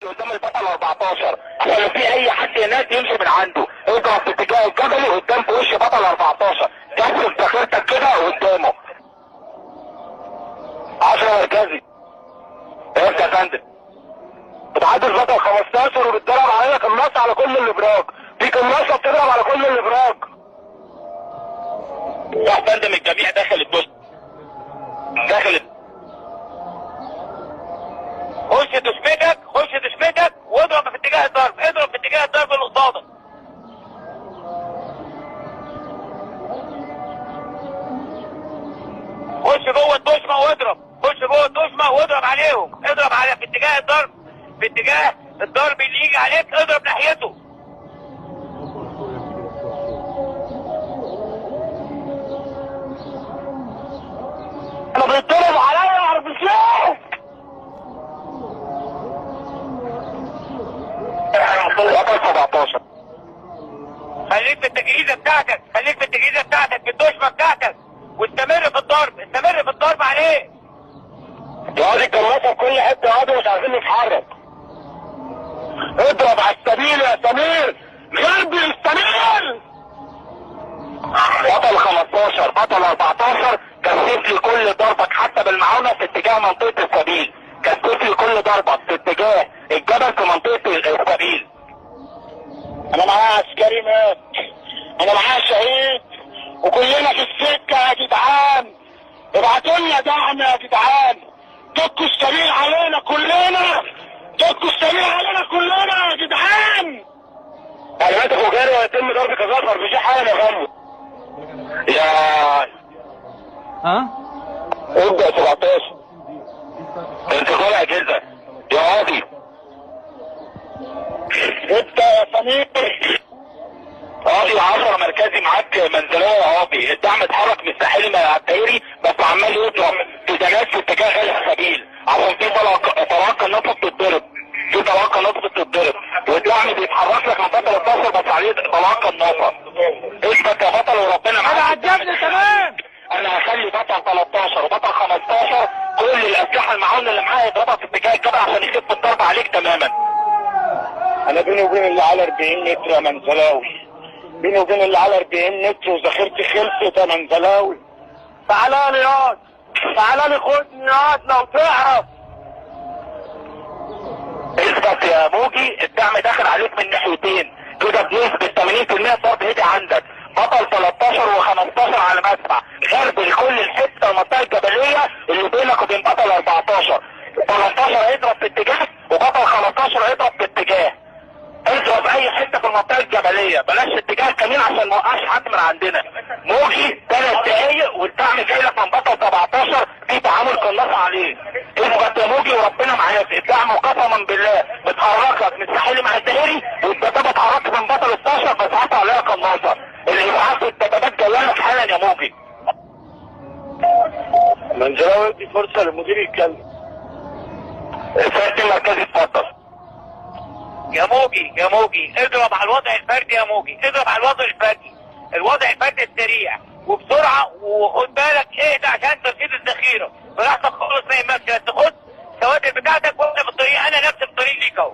قدام البطل 14 عشان لو في اي حد هناك يمشي من عنده اضرب في اتجاه الجبلي قدام في وش بطل 14 كسر ذاكرتك كده قدامه 10 مركزي. ايه يا فندم؟ بتعدي البطل 15 وبتضرب علينا قناصه على كل الابراج، في قناصه بتضرب على كل الابراج. يا فندم الجميع داخل الدش داخل خش تشمتك واضرب في اتجاه الضرب، اضرب في اتجاه الضرب اللي قصادك. خش جوه الدشمه واضرب، خش جوه الدشمه واضرب عليهم، اضرب على في اتجاه الضرب، في اتجاه الضرب اللي يجي عليك اضرب ناحيته. انا بيتضرب عليا اعرف ازاي. بطل 17 خليك في التجهيزه بتاعتك، خليك في التجهيزه بتاعتك في الدشمه بتاعتك واستمر في الضرب، استمر في الضرب عليه. يقعد الجراسه في كل حته يقعدوا مش عايزين نتحرك. اضرب على السبيل يا سمير، غربي السمير. بطل 15 بطل 14 كثف لي كل ضربك حتى بالمعاونه في اتجاه منطقه السبيل، كثف لي كل ضربك في اتجاه الجبل في منطقه السبيل. انا معايا عسكري مات، انا معايا شهيد، وكلنا في السكه يا جدعان. ابعتوا لنا دعم يا جدعان، دكوا السبيل علينا كلنا، دكوا السبيل علينا كلنا يا جدعان. تعليماتك وجاري ويتم ضرب كظفر مفيش حاجه يا غني. يا ابدا 17 انتقال اجهزه يا قاضي. ابدا يا سمير. قاضي 10 مركزي معاك منزليه يا قاضي. الدعم اتحرك من الساحلي مع الدائري بس عمال يضرب في دنات في اتجاه غير السبيل عشان في طلاقه نصب بتتضرب، في طلاقه نصب بتتضرب والدعم بيتحرك لك من بطل 12 بس عليه طلاقه النصب. اثبت يا بطل وربنا معاك. انا عجبني تمام. انا هخلي بطل 13 وبطل 15 كل الاسلحه المعاونه اللي معايا يضربها في اتجاه الجبل عشان يخف الضرب عليك تماما. انا بيني وبين اللي على 40 متر يا منزلاوي، بيني وبين اللي على 40 متر وذاكرتي خلصت يا منزلاوي. تعالى لي ياض، تعالى لي خدني ياض لو تعرف. اثبت يا موجي، الدعم داخل عليك من ناحيتين كده بنسبه 80% ضرب هدي عندك. بطل 13 و15 على مدفع غرب لكل الحته المنطقه الجبليه اللي بينك وبين بطل 14. 13 هيضرب في اتجاه وبطل 15 هيضرب في اتجاه. اضرب اي حته في المنطقه الجبليه، بلاش اتجاه كمين عشان ما نوقعش حد من عندنا. موجي 3 دقايق والدعم جاي لك من بطل 17 في تعامل قناص عليه. اثبت يا موجي وربنا معاك. الدعم قسما بالله بتحركك من الساحلي مع الدائري والدبابه اتحركت من بطل 12 بس عطى عليها قناصه. الابعاد والدبابات جايه لك حالا يا موجي. منزلاوي ادي فرصه للمدير يتكلم. الفرد المركزي اتفضل. يا موجي اضرب على الوضع الفردي يا موجي، اضرب على الوضع الفردي، الوضع الفردي السريع وبسرعه وخد بالك اهدى عشان ترشيد الذخيره براحتك خالص ما يهمكش، بس خد السواتر بتاعتك واحنا في الطريق، انا نفس الطريق ليك اهو.